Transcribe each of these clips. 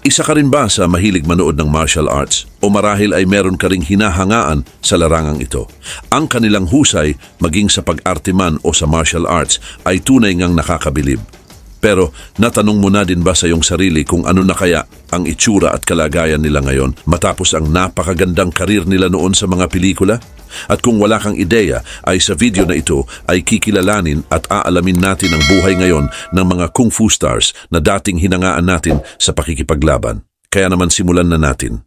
Isa ka rin ba sa mahilig manood ng martial arts o marahil ay meron ka ring hinahangaan sa larangang ito? Ang kanilang husay, maging sa pag-arte man o sa martial arts, ay tunay ngang nakakabilib. Pero natanong mo na din ba sa iyong sarili kung ano na kaya ang itsura at kalagayan nila ngayon matapos ang napakagandang karir nila noon sa mga pelikula? At kung wala kang ideya, ay sa video na ito ay kikilalanin at aalamin natin ang buhay ngayon ng mga kung fu stars na dating hinangaan natin sa pakikipaglaban. Kaya naman simulan na natin.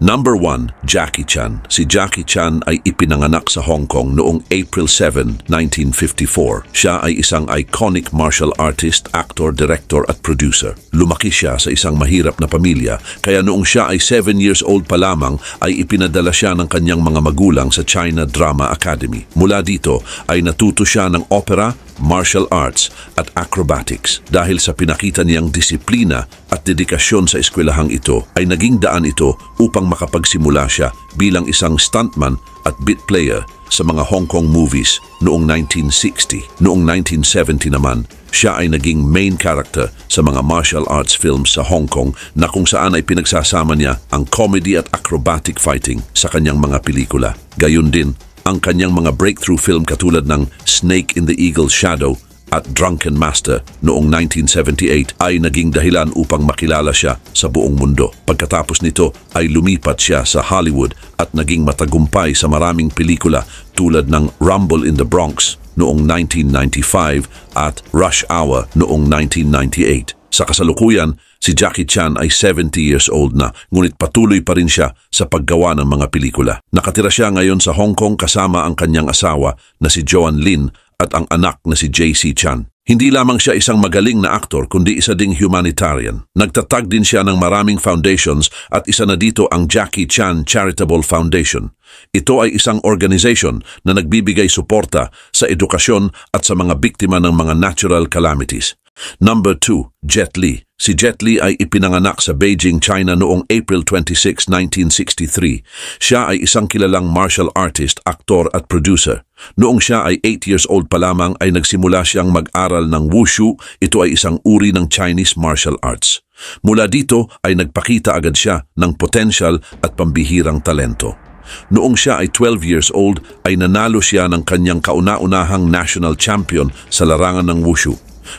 Number 1, Jackie Chan. Si Jackie Chan ay ipinanganak sa Hong Kong noong April 7, 1954. Siya ay isang iconic martial artist, actor, director at producer. Lumaki siya sa isang mahirap na pamilya, kaya noong siya ay 7 years old pa lamang ay ipinadala siya ng kanyang mga magulang sa China Drama Academy. Mula dito ay natuto siya ng opera, martial arts at acrobatics. Dahil sa pinakita niyang disiplina at dedikasyon sa eskwelahang ito, ay naging daan ito upang makapagsimula siya bilang isang stuntman at beat player sa mga Hong Kong movies noong 1960. Noong 1970 naman, siya ay naging main character sa mga martial arts films sa Hong Kong na kung saan ay pinagsasama niya ang comedy at acrobatic fighting sa kanyang mga pelikula. Gayun din, ang kanyang mga breakthrough film katulad ng Snake in the Eagle's Shadow at Drunken Master noong 1978 ay naging dahilan upang makilala siya sa buong mundo. Pagkatapos nito ay lumipat siya sa Hollywood at naging matagumpay sa maraming pelikula tulad ng Rumble in the Bronx noong 1995 at Rush Hour noong 1998. Sa kasalukuyan, si Jackie Chan ay 70 years old na, ngunit patuloy pa rin siya sa paggawa ng mga pelikula. Nakatira siya ngayon sa Hong Kong kasama ang kanyang asawa na si Joan Lin at ang anak na si JC Chan. Hindi lamang siya isang magaling na aktor kundi isa ding humanitarian. Nagtatag din siya ng maraming foundations at isa na dito ang Jackie Chan Charitable Foundation. Ito ay isang organization na nagbibigay suporta sa edukasyon at sa mga biktima ng mga natural calamities. Number 2, Jet Li. Si Jet Li ay ipinanganak sa Beijing, China noong April 26, 1963. Siya ay isang kilalang martial artist, aktor at producer. Noong siya ay 8 years old pa lamang ay nagsimula siyang mag-aral ng Wushu. Ito ay isang uri ng Chinese martial arts. Mula dito ay nagpakita agad siya ng potential at pambihirang talento. Noong siya ay 12 years old ay nanalo siya ng kanyang kauna-unahang national champion sa larangan ng Wushu.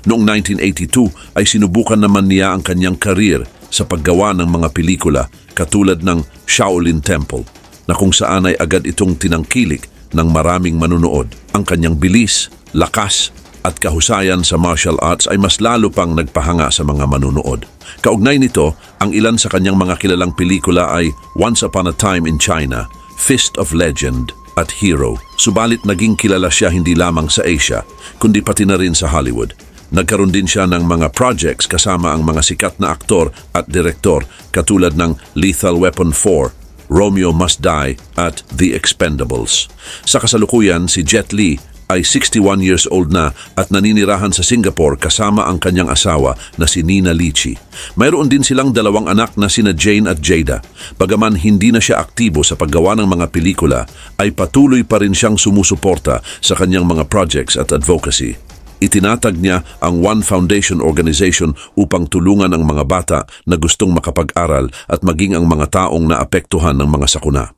Noong 1982 ay sinubukan naman niya ang kanyang career sa paggawa ng mga pelikula katulad ng Shaolin Temple na kung saan ay agad itong tinangkilik ng maraming manunood. Ang kanyang bilis, lakas at kahusayan sa martial arts ay mas lalo pang nagpahanga sa mga manunood. Kaugnay nito, ang ilan sa kanyang mga kilalang pelikula ay Once Upon a Time in China, Fist of Legend at Hero. Subalit naging kilala siya hindi lamang sa Asia, kundi pati na rin sa Hollywood. Nagkaroon din siya ng mga projects kasama ang mga sikat na aktor at direktor katulad ng Lethal Weapon 4, Romeo Must Die at The Expendables. Sa kasalukuyan, si Jet Li ay 61 years old na at naninirahan sa Singapore kasama ang kanyang asawa na si Nina Lichi. Mayroon din silang dalawang anak na sina Jane at Jada. Bagaman hindi na siya aktibo sa paggawa ng mga pelikula, ay patuloy pa rin siyang sumusuporta sa kanyang mga projects at advocacy. Itinatag niya ang One Foundation Organization upang tulungan ang mga bata na gustong makapag-aral at maging ang mga taong naapektuhan ng mga sakuna.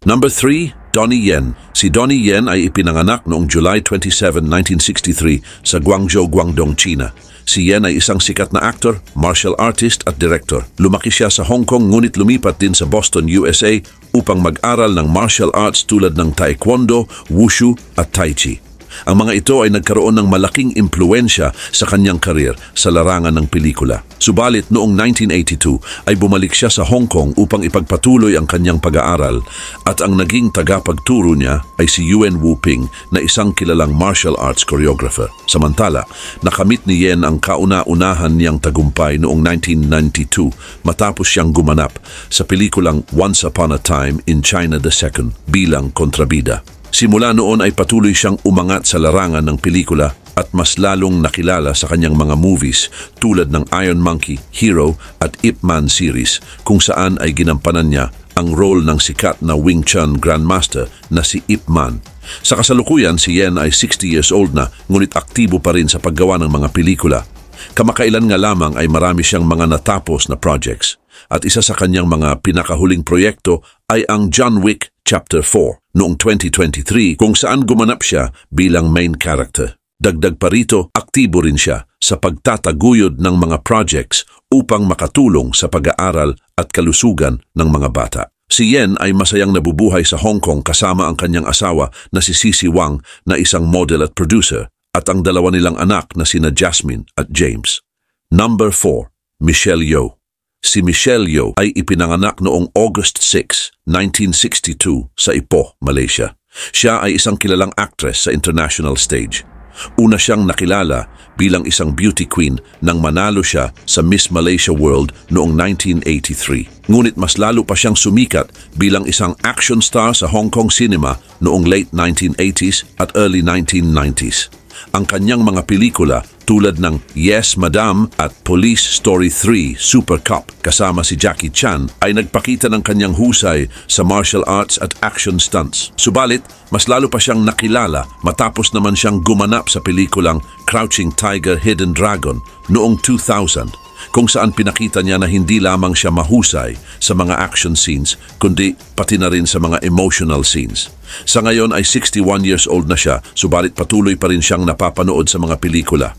Number 3, Donnie Yen. Si Donnie Yen ay ipinanganak noong July 27, 1963 sa Guangzhou, Guangdong, China. Si Yen ay isang sikat na actor, martial artist at director. Lumaki siya sa Hong Kong ngunit lumipat din sa Boston, USA upang mag-aral ng martial arts tulad ng Taekwondo, Wushu at Tai Chi. Ang mga ito ay nagkaroon ng malaking impluensya sa kanyang karir sa larangan ng pelikula. Subalit noong 1982 ay bumalik siya sa Hong Kong upang ipagpatuloy ang kanyang pag-aaral at ang naging tagapagturo niya ay si Yuen Woo-ping na isang kilalang martial arts choreographer. Samantala, nakamit ni Yen ang kauna-unahan niyang tagumpay noong 1992 matapos siyang gumanap sa pelikulang Once Upon a Time in China II bilang kontrabida. Simula noon ay patuloy siyang umangat sa larangan ng pelikula at mas lalong nakilala sa kanyang mga movies tulad ng Iron Monkey, Hero at Ip Man series kung saan ay ginampanan niya ang role ng sikat na Wing Chun Grandmaster na si Ip Man. Sa kasalukuyan, si Yen ay 60 years old na ngunit aktibo pa rin sa paggawa ng mga pelikula. Kamakailan nga lamang ay marami siyang mga natapos na projects at isa sa kanyang mga pinakahuling proyekto ay ang John Wick Chapter 4 noong 2023 kung saan gumanap siya bilang main character. Dagdag pa rito, aktibo rin siya sa pagtataguyod ng mga projects upang makatulong sa pag-aaral at kalusugan ng mga bata. Si Yen ay masayang nabubuhay sa Hong Kong kasama ang kanyang asawa na si Cici Wang na isang model at producer at ang dalawa nilang anak na sina Jasmine at James. Number 4. Michelle Yeoh. Si Michelle Yeoh ay ipinanganak noong August 6, 1962 sa Ipoh, Malaysia. Siya ay isang kilalang actress sa international stage. Una siyang nakilala bilang isang beauty queen nang manalo siya sa Miss Malaysia World noong 1983. Ngunit mas lalo pa siyang sumikat bilang isang action star sa Hong Kong cinema noong late 1980s at early 1990s. Ang kanyang mga pelikula tulad ng Yes, Madam at Police Story 3 Super Cop kasama si Jackie Chan ay nagpakita ng kanyang husay sa martial arts at action stunts. Subalit, mas lalo pa siyang nakilala matapos naman siyang gumanap sa pelikulang Crouching Tiger, Hidden Dragon noong 2000 kung saan pinakita niya na hindi lamang siya mahusay sa mga action scenes kundi pati na rin sa mga emotional scenes. Sa ngayon ay 61 years old na siya, subalit patuloy pa rin siyang napapanood sa mga pelikula.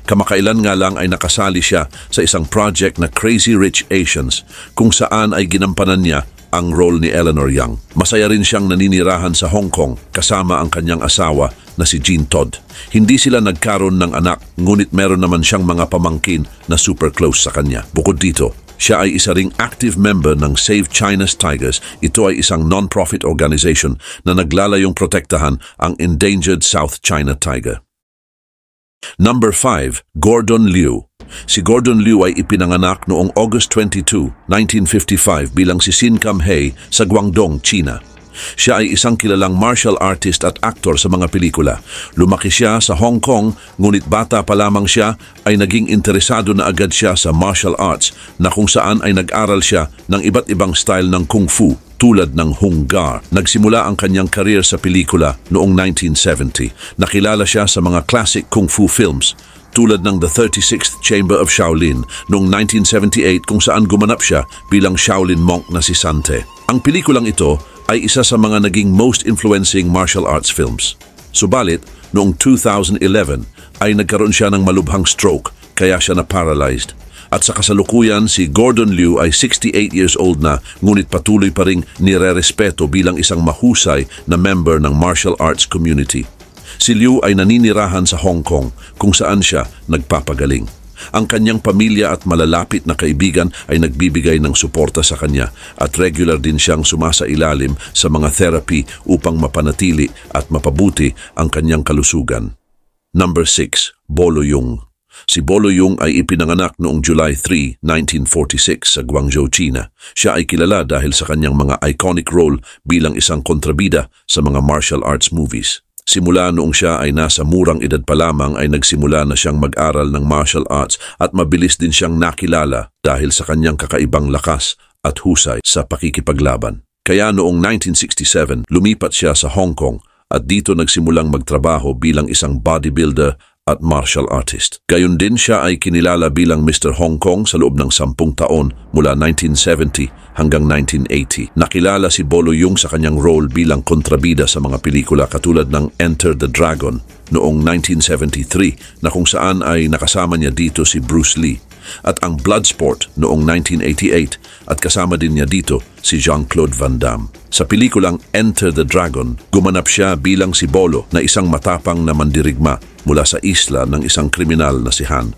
Kamakailan nga lang ay nakasali siya sa isang project na Crazy Rich Asians kung saan ay ginampanan niya ang role ni Eleanor Yang. Masaya rin siyang naninirahan sa Hong Kong kasama ang kanyang asawa na si Jean Todd. Hindi sila nagkaroon ng anak, ngunit meron naman siyang mga pamangkin na super close sa kanya. Bukod dito, siya ay isa ring active member ng Save China's Tigers. Ito ay isang non-profit organization na naglalayong protektahan ang endangered South China tiger. Number 5. Gordon Liu. Si Gordon Liu ay ipinanganak noong August 22, 1955 bilang si Sin Kam Hei sa Guangdong, China. Siya ay isang kilalang martial artist at aktor sa mga pelikula. Lumaki siya sa Hong Kong, ngunit bata pa lamang siya ay naging interesado na agad siya sa martial arts na kung saan ay nag-aral siya ng iba't ibang style ng kung fu tulad ng Hung Gar. Nagsimula ang kanyang career sa pelikula noong 1970. Nakilala siya sa mga classic kung fu films tulad ng The 36th Chamber of Shaolin noong 1978 kung saan gumanap siya bilang Shaolin monk na si Sante. Ang pelikulang ito ay isa sa mga naging most influencing martial arts films. Subalit, noong 2011 ay nagkaroon siya ng malubhang stroke kaya siya na-paralyzed. At sa kasalukuyan, si Gordon Liu ay 68 years old na ngunit patuloy pa ring nire-respeto bilang isang mahusay na member ng martial arts community. Si Liu ay naninirahan sa Hong Kong kung saan siya nagpapagaling. Ang kanyang pamilya at malalapit na kaibigan ay nagbibigay ng suporta sa kanya at regular din siyang sumasailalim sa mga therapy upang mapanatili at mapabuti ang kanyang kalusugan. Number 6. Bolo Yeung. Si Bolo Yeung ay ipinanganak noong July 3, 1946 sa Guangzhou, China. Siya ay kilala dahil sa kanyang mga iconic role bilang isang kontrabida sa mga martial arts movies. Simula noong siya ay nasa murang edad pa lamang ay nagsimula na siyang mag-aral ng martial arts at mabilis din siyang nakilala dahil sa kanyang kakaibang lakas at husay sa pakikipaglaban. Kaya noong 1967, lumipat siya sa Hong Kong at dito nagsimulang magtrabaho bilang isang bodybuilder at martial artist. Gayon din siya ay kinilala bilang Mr. Hong Kong sa loob ng 10 taon mula 1970 hanggang 1980. Nakilala si Bolo Yeung sa kanyang role bilang kontrabida sa mga pelikula katulad ng Enter the Dragon noong 1973 na kung saan ay nakasama niya dito si Bruce Lee at ang Bloodsport noong 1988 at kasama din niya dito si Jean-Claude Van Damme. Sa pelikulang Enter the Dragon, gumanap siya bilang si Bolo na isang matapang na mandirigma mula sa isla ng isang kriminal na si Han.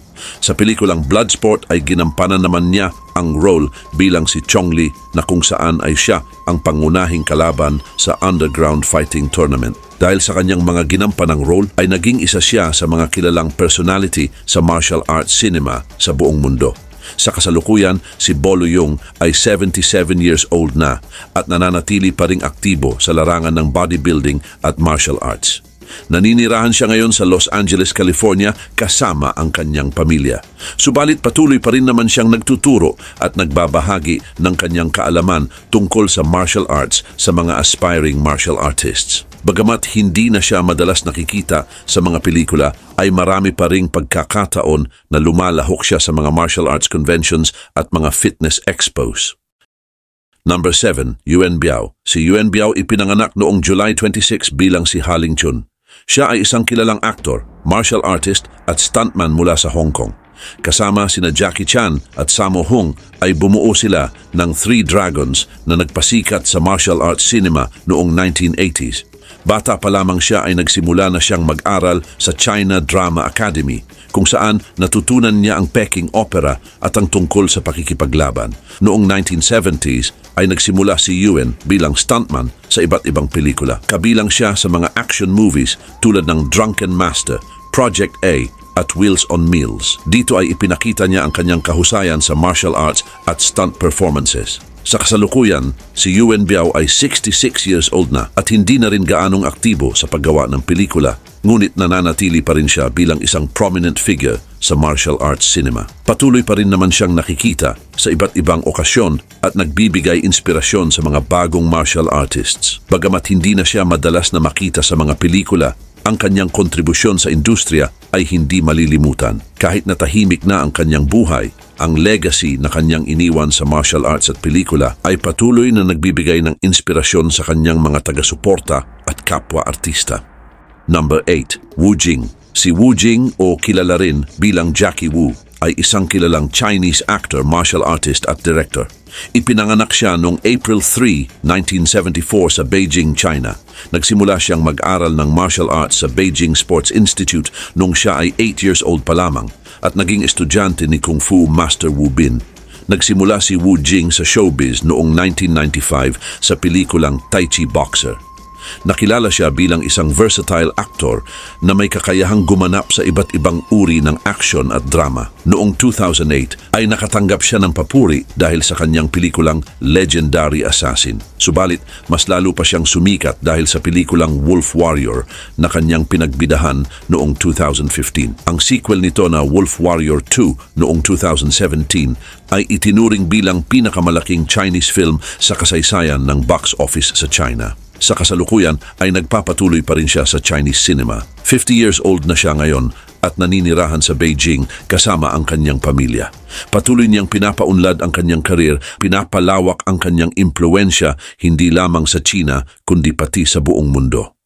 Sa pelikulang Bloodsport ay ginampanan naman niya ang role bilang si Chong Li na kung saan ay siya ang pangunahing kalaban sa underground fighting tournament. Dahil sa kanyang mga ginampanang role ay naging isa siya sa mga kilalang personality sa martial arts cinema sa buong mundo. Sa kasalukuyan, si Bolo Yeung ay 77 years old na at nananatili pa ring aktibo sa larangan ng bodybuilding at martial arts. Naninirahan siya ngayon sa Los Angeles, California kasama ang kanyang pamilya. Subalit patuloy pa rin naman siyang nagtuturo at nagbabahagi ng kanyang kaalaman tungkol sa martial arts sa mga aspiring martial artists. Bagamat hindi na siya madalas nakikita sa mga pelikula, ay marami pa ring pagkakataon na lumalahok siya sa mga martial arts conventions at mga fitness expos. Number 7, Yuan Biao. Si Yuan Biao ipinanganak noong July 26 bilang si Haling Chun. Siya ay isang kilalang aktor, martial artist at stuntman mula sa Hong Kong. Kasama sina Jackie Chan at Sammo Hung ay bumuo sila ng Three Dragons na nagpasikat sa martial arts cinema noong 1980s. Bata pa lamang siya ay nagsimula na siyang mag-aral sa China Drama Academy, kung saan natutunan niya ang Peking Opera at ang tungkol sa pakikipaglaban. Noong 1970s ay nagsimula si Yuan bilang stuntman sa iba't ibang pelikula. Kabilang siya sa mga action movies tulad ng Drunken Master, Project A, at Wheels on Meals. Dito ay ipinakita niya ang kanyang kahusayan sa martial arts at stunt performances. Sa kasalukuyan, si Yuan Biao ay 66 years old na at hindi na rin gaanong aktibo sa paggawa ng pelikula, ngunit nananatili pa rin siya bilang isang prominent figure sa martial arts cinema. Patuloy pa rin naman siyang nakikita sa iba't ibang okasyon at nagbibigay inspirasyon sa mga bagong martial artists. Bagamat hindi na siya madalas na makita sa mga pelikula, ang kanyang kontribusyon sa industriya ay hindi malilimutan. Kahit na tahimik na ang kanyang buhay, ang legacy na kanyang iniwan sa martial arts at pelikula ay patuloy na nagbibigay ng inspirasyon sa kanyang mga taga-suporta at kapwa-artista. Number 8, Wu Jing. Si Wu Jing o kilala rin bilang Jackie Wu ay isang kilalang Chinese actor, martial artist at director. Ipinanganak siya noong April 3, 1974 sa Beijing, China. Nagsimula siyang mag-aral ng martial arts sa Beijing Sports Institute noong siya ay 8 years old pa lamang at naging estudyante ni Kung Fu Master Wu Bin. Nagsimula si Wu Jing sa showbiz noong 1995 sa pelikulang Tai Chi Boxer. Nakilala siya bilang isang versatile actor na may kakayahang gumanap sa iba't ibang uri ng action at drama. Noong 2008 ay nakatanggap siya ng papuri dahil sa kanyang pelikulang Legendary Assassin. Subalit, mas lalo pa siyang sumikat dahil sa pelikulang Wolf Warrior na kanyang pinagbidahan noong 2015. Ang sequel nito na Wolf Warrior 2 noong 2017 ay itinuring bilang pinakamalaking Chinese film sa kasaysayan ng box office sa China. Sa kasalukuyan ay nagpapatuloy pa rin siya sa Chinese cinema. 50 years old na siya ngayon at naninirahan sa Beijing kasama ang kanyang pamilya. Patuloy niyang pinapaunlad ang kanyang karir, pinapalawak ang kanyang impluensya hindi lamang sa China kundi pati sa buong mundo.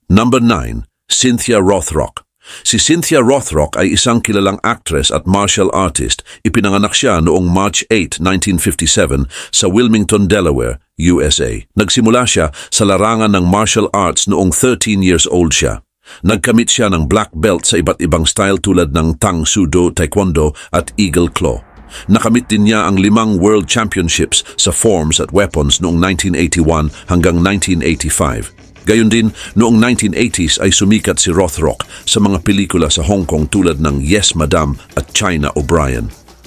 Number 9, Cynthia Rothrock. Si Cynthia Rothrock ay isang kilalang actress at martial artist. Ipinanganak siya noong March 8, 1957 sa Wilmington, Delaware, USA. Nagsimula siya sa larangan ng martial arts noong 13 years old siya. Nagkamit siya ng black belt sa iba't ibang style tulad ng Tang Soo Do, Taekwondo at Eagle Claw. Nakamit din niya ang 5 World Championships sa forms at weapons noong 1981 hanggang 1985. Gayon din, noong 1980s ay sumikat si Rothrock sa mga pelikula sa Hong Kong tulad ng Yes Madam at China O'Brien.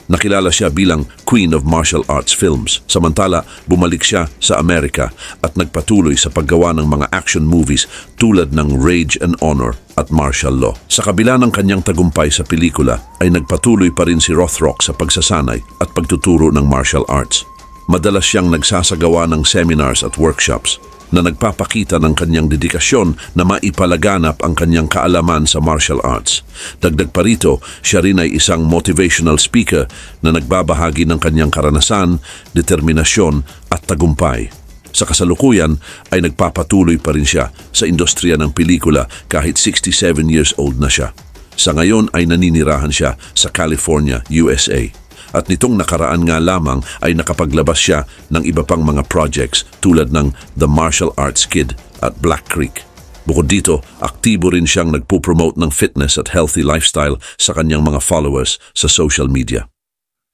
Nakilala siya bilang Queen of Martial Arts Films. Samantala, bumalik siya sa Amerika at nagpatuloy sa paggawa ng mga action movies tulad ng Rage and Honor at Martial Law. Sa kabila ng kanyang tagumpay sa pelikula, ay nagpatuloy pa rin si Rothrock sa pagsasanay at pagtuturo ng martial arts. Madalas siyang nagsasagawa ng seminars at workshops na nagpapakita ng kanyang dedikasyon na maipalaganap ang kanyang kaalaman sa martial arts. Dagdag pa rito, siya rin ay isang motivational speaker na nagbabahagi ng kanyang karanasan, determinasyon at tagumpay. Sa kasalukuyan ay nagpapatuloy pa rin siya sa industriya ng pelikula kahit 67 years old na siya. Sa ngayon ay naninirahan siya sa California, USA. At nitong nakaraan nga lamang ay nakapaglabas siya ng iba pang mga projects tulad ng The Martial Arts Kid at Black Creek. Bukod dito, aktibo rin siyang nagpo-promote ng fitness at healthy lifestyle sa kanyang mga followers sa social media.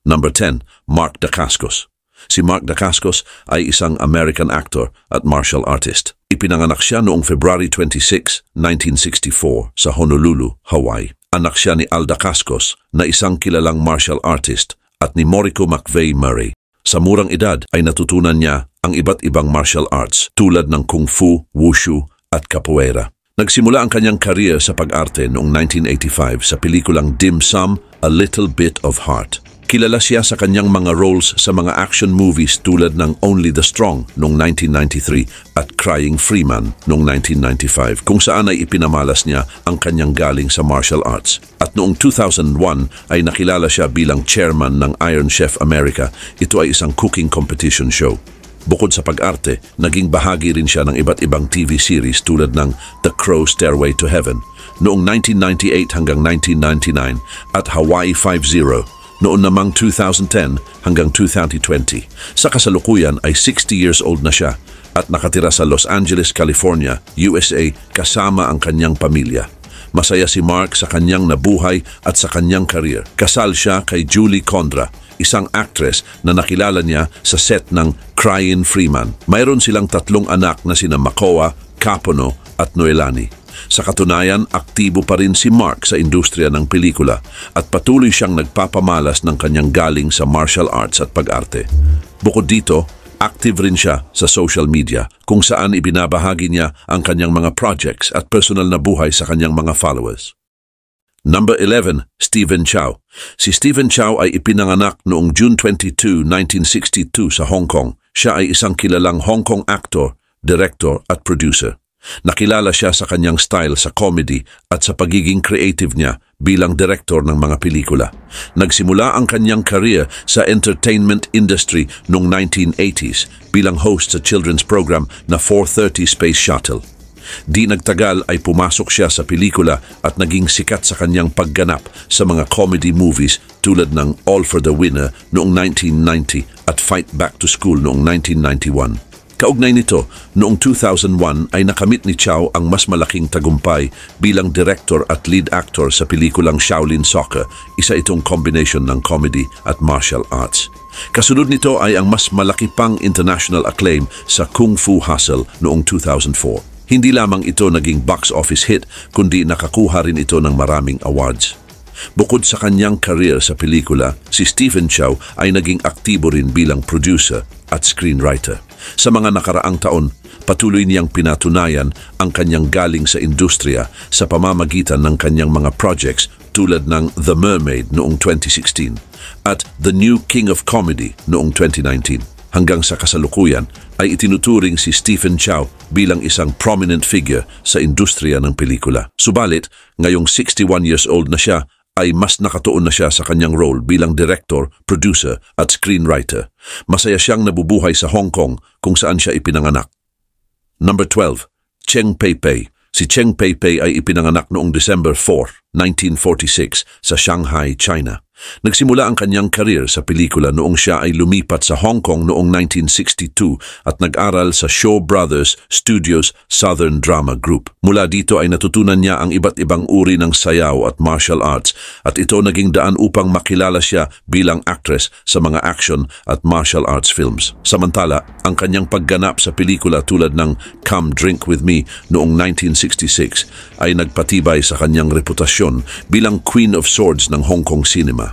Number 10, Mark Dacascos. Si Mark Dacascos ay isang American actor at martial artist. Ipinanganak siya noong February 26, 1964 sa Honolulu, Hawaii. Anak siya ni Al Dacascos na isang kilalang martial artist at ni Moriko McVeigh Murray. Sa murang edad ay natutunan niya ang iba't ibang martial arts tulad ng Kung Fu, Wushu at Capoeira. Nagsimula ang kanyang career sa pag-arte noong 1985 sa pelikulang Dim Sum, A Little Bit of Heart. Kilala siya sa kanyang mga roles sa mga action movies tulad ng Only the Strong noong 1993 at Crying Freeman noong 1995, kung saan ay ipinamalas niya ang kanyang galing sa martial arts. At noong 2001 ay nakilala siya bilang chairman ng Iron Chef America. Ito ay isang cooking competition show. Bukod sa pag-arte, naging bahagi rin siya ng iba't ibang TV series tulad ng The Crow Stairway to Heaven noong 1998 hanggang 1999 at Hawaii 5-0 noon namang 2010 hanggang 2020. Sa kasalukuyan ay 60 years old na siya at nakatira sa Los Angeles, California, USA kasama ang kanyang pamilya. Masaya si Mark sa kanyang nabuhay at sa kanyang career. Kasal siya kay Julie Condra, isang actress na nakilala niya sa set ng Crying Freeman. Mayroon silang 3 anak na sina Makoa, Capono at Noelani. Sa katunayan, aktibo pa rin si Mark sa industriya ng pelikula at patuloy siyang nagpapamalas ng kanyang galing sa martial arts at pag-arte. Bukod dito, active rin siya sa social media kung saan ibinabahagi niya ang kanyang mga projects at personal na buhay sa kanyang mga followers. Number 11, Stephen Chow. Si Stephen Chow ay ipinanganak noong June 22, 1962 sa Hong Kong. Siya ay isang kilalang Hong Kong actor, director at producer. Nakilala siya sa kanyang style sa comedy at sa pagiging creative niya bilang direktor ng mga pelikula. Nagsimula ang kanyang career sa entertainment industry noong 1980s bilang host sa children's program na 4:30 Space Shuttle. Di nagtagal ay pumasok siya sa pelikula at naging sikat sa kanyang pagganap sa mga comedy movies tulad ng All for the Winner noong 1990 at Fight Back to School noong 1991. Kaugnay nito, noong 2001 ay nakamit ni Chow ang mas malaking tagumpay bilang director at lead actor sa pelikulang Shaolin Soccer. Isa itong combination ng comedy at martial arts. Kasunod nito ay ang mas malaki pang international acclaim sa Kung Fu Hustle noong 2004. Hindi lamang ito naging box office hit, kundi nakakuha rin ito ng maraming awards. Bukod sa kanyang career sa pelikula, si Stephen Chow ay naging aktibo rin bilang producer at screenwriter. Sa mga nakaraang taon, patuloy niyang pinatunayan ang kanyang galing sa industriya sa pamamagitan ng kanyang mga projects tulad ng The Mermaid noong 2016 at The New King of Comedy noong 2019. Hanggang sa kasalukuyan ay itinuturing si Stephen Chow bilang isang prominent figure sa industriya ng pelikula. Subalit, ngayong 61 years old na siya, ay mas nakatuon na siya sa kanyang role bilang director, producer at screenwriter. Masaya siyang nabubuhay sa Hong Kong kung saan siya ipinanganak. Number 12, Cheng Pei-Pei. Si Cheng Pei-Pei ay ipinanganak noong December 4, 1946 sa Shanghai, China. Nagsimula ang kanyang career sa pelikula noong siya ay lumipat sa Hong Kong noong 1962 at nag-aral sa Shaw Brothers Studios Southern Drama Group. Mula dito ay natutunan niya ang iba't ibang uri ng sayaw at martial arts at ito naging daan upang makilala siya bilang actress sa mga action at martial arts films. Samantala, ang kanyang pagganap sa pelikula tulad ng Come Drink With Me noong 1966 ay nagpatibay sa kanyang reputasyon bilang Queen of Swords ng Hong Kong cinema.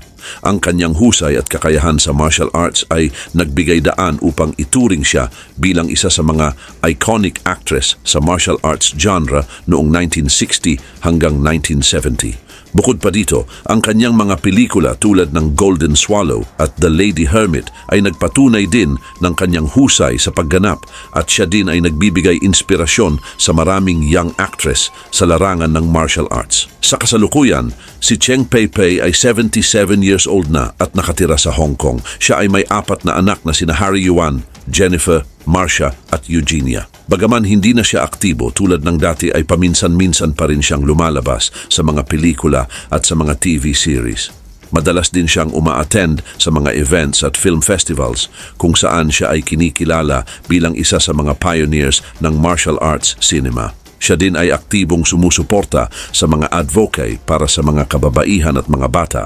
Ang kanyang husay at kakayahan sa martial arts ay nagbigay daan upang ituring siya bilang isa sa mga iconic actress sa martial arts genre noong 1960 hanggang 1970. Bukod pa dito, ang kanyang mga pelikula tulad ng Golden Swallow at The Lady Hermit ay nagpatunay din ng kanyang husay sa pagganap at siya din ay nagbibigay inspirasyon sa maraming young actress sa larangan ng martial arts. Sa kasalukuyan, si Cheng Pei-Pei ay 77 years old na at nakatira sa Hong Kong. Siya ay may 4 na anak na sina Harry Yuan, Jennifer, Marcia at Eugenia. Bagaman hindi na siya aktibo tulad ng dati ay paminsan-minsan pa rin siyang lumalabas sa mga pelikula at sa mga TV series. Madalas din siyang uma-attend sa mga events at film festivals kung saan siya ay kinikilala bilang isa sa mga pioneers ng martial arts cinema. Siya din ay aktibong sumusuporta sa mga advocate para sa mga kababaihan at mga bata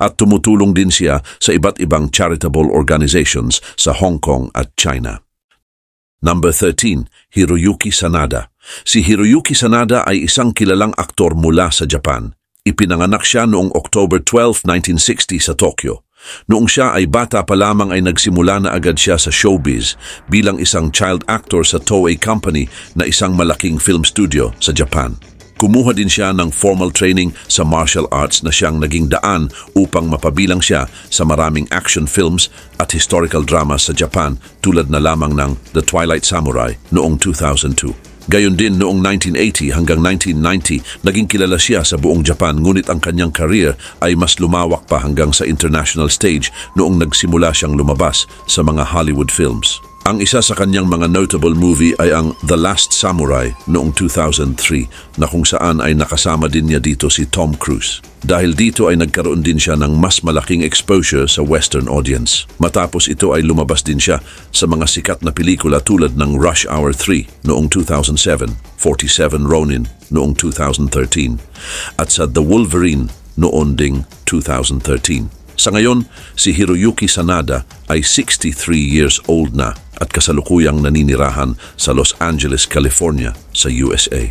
at tumutulong din siya sa iba't ibang charitable organizations sa Hong Kong at China. Number 13, Hiroyuki Sanada. Si Hiroyuki Sanada ay isang kilalang aktor mula sa Japan. Ipinanganak siya noong October 12, 1960 sa Tokyo. Noong siya ay bata pa lamang ay nagsimula na agad siya sa showbiz bilang isang child actor sa Toei Company na isang malaking film studio sa Japan. Kumuha din siya ng formal training sa martial arts na siyang naging daan upang mapabilang siya sa maraming action films at historical dramas sa Japan tulad na lamang ng The Twilight Samurai noong 2002. Gayon din noong 1980 hanggang 1990, naging kilala siya sa buong Japan ngunit ang kanyang career ay mas lumawak pa hanggang sa international stage noong nagsimula siyang lumabas sa mga Hollywood films. Ang isa sa kanyang mga notable movie ay ang The Last Samurai noong 2003 na kung saan ay nakasama din niya dito si Tom Cruise. Dahil dito ay nagkaroon din siya ng mas malaking exposure sa Western audience. Matapos ito ay lumabas din siya sa mga sikat na pelikula tulad ng Rush Hour 3 noong 2007, 47 Ronin noong 2013 at sa The Wolverine noon ding 2013. Sa ngayon, si Hiroyuki Sanada ay 63 years old na at kasalukuyang naninirahan sa Los Angeles, California sa USA.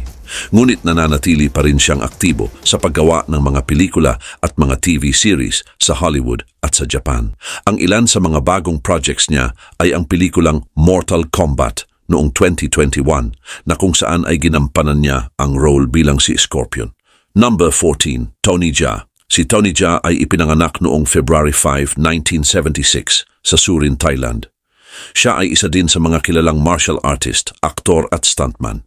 Ngunit nananatili pa rin siyang aktibo sa paggawa ng mga pelikula at mga TV series sa Hollywood at sa Japan. Ang ilan sa mga bagong projects niya ay ang pelikulang Mortal Kombat noong 2021 na kung saan ay ginampanan niya ang role bilang si Scorpion. Number 14, Tony Jaa. Si Tony Jaa ay ipinanganak noong February 5, 1976 sa Surin, Thailand. Siya ay isa din sa mga kilalang martial artist, aktor at stuntman.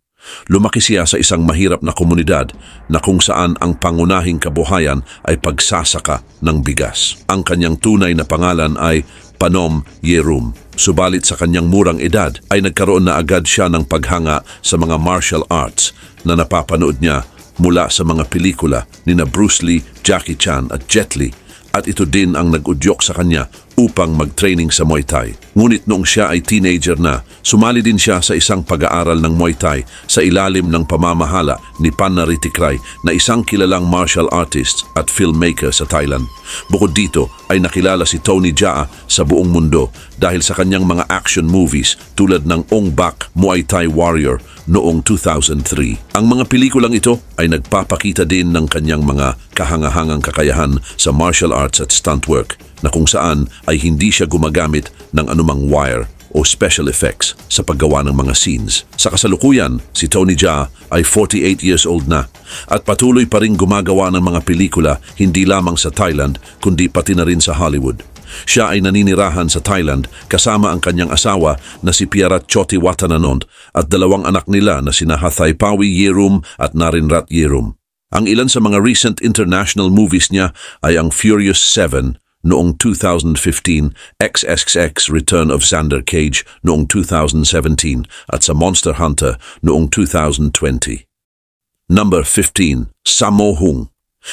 Lumaki siya sa isang mahirap na komunidad na kung saan ang pangunahing kabuhayan ay pagsasaka ng bigas. Ang kanyang tunay na pangalan ay Panom Yerum. Subalit sa kanyang murang edad ay nagkaroon na agad siya ng paghanga sa mga martial arts na napapanood niya mula sa mga pelikula ni Bruce Lee, Jackie Chan at Jet Li at ito din ang nag-udyok sa kanya upang mag-training sa Muay Thai. Ngunit noong siya ay teenager na, sumali din siya sa isang pag-aaral ng Muay Thai sa ilalim ng pamamahala ni Panaritikray na isang kilalang martial artist at filmmaker sa Thailand. Bukod dito ay nakilala si Tony Jaa sa buong mundo dahil sa kanyang mga action movies tulad ng Ong Bak Muay Thai Warrior noong 2003. Ang mga pelikulang ito ay nagpapakita din ng kanyang mga kahangahangang kakayahan sa martial arts at stunt work na kung saan ay hindi siya gumagamit ng anumang wire o special effects sa paggawa ng mga scenes. Sa kasalukuyan, si Tony Jaa ay 48 years old na at patuloy pa rin gumagawa ng mga pelikula hindi lamang sa Thailand kundi pati na rin sa Hollywood. Siya ay naninirahan sa Thailand kasama ang kanyang asawa na si Pierachoti Watananond at dalawang anak nila na sina Hathaipawi Yerum at Narinrat Yerum. Ang ilan sa mga recent international movies niya ay ang Furious 7 noong 2015, XXX Return of Xander Cage noong 2017 at sa Monster Hunter noong 2020. Number 15, Sammo Hung.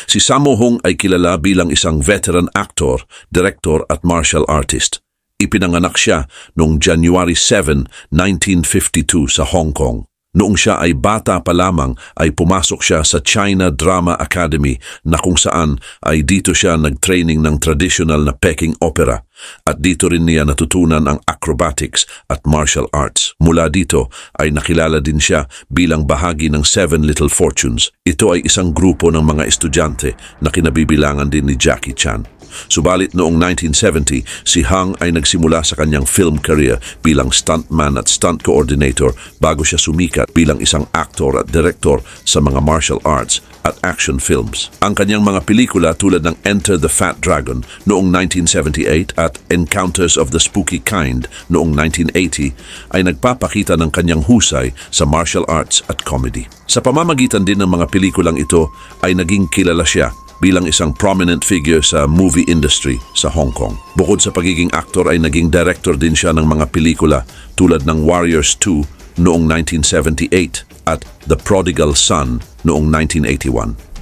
Si Sammo Hung ay kilala bilang isang veteran actor, director at martial artist. Ipinanganak siya noong January 7, 1952 sa Hong Kong. Noong siya ay bata pa lamang ay pumasok siya sa China Drama Academy na kung saan ay dito siya nag-training ng traditional na Peking opera at dito rin niya natutunan ang acrobatics at martial arts. Mula dito ay nakilala din siya bilang bahagi ng Seven Little Fortunes. Ito ay isang grupo ng mga estudyante na kinabibilangan din ni Jackie Chan. Subalit noong 1970, si Hung ay nagsimula sa kanyang film career bilang stuntman at stunt coordinator bago siya sumikat bilang isang aktor at direktor sa mga martial arts at action films. Ang kanyang mga pelikula tulad ng Enter the Fat Dragon noong 1978 at Encounters of the Spooky Kind noong 1980 ay nagpapakita ng kanyang husay sa martial arts at comedy. Sa pamamagitan din ng mga pelikulang ito ay naging kilala siya bilang isang prominent figure sa movie industry sa Hong Kong. Bukod sa pagiging aktor ay naging director din siya ng mga pelikula tulad ng Warriors 2 noong 1978 at The Prodigal Son noong 1981.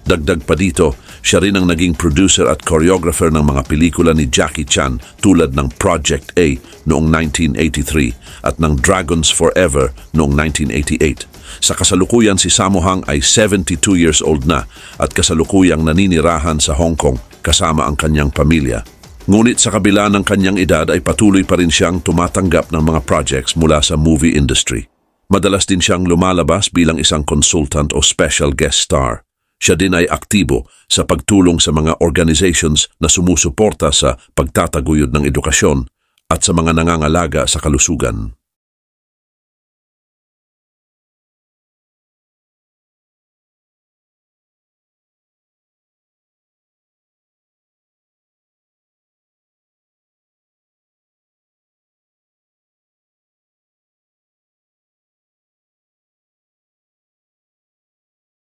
Dagdag pa dito, siya rin ang naging producer at choreographer ng mga pelikula ni Jackie Chan tulad ng Project A noong 1983 at ng Dragons Forever noong 1988. Sa kasalukuyan si Sammo Hung ay 72 years old na at kasalukuyang naninirahan sa Hong Kong kasama ang kanyang pamilya. Ngunit sa kabila ng kanyang edad ay patuloy pa rin siyang tumatanggap ng mga projects mula sa movie industry. Madalas din siyang lumalabas bilang isang consultant o special guest star. Siya din ay aktibo sa pagtulong sa mga organizations na sumusuporta sa pagtataguyod ng edukasyon at sa mga nangangalaga sa kalusugan.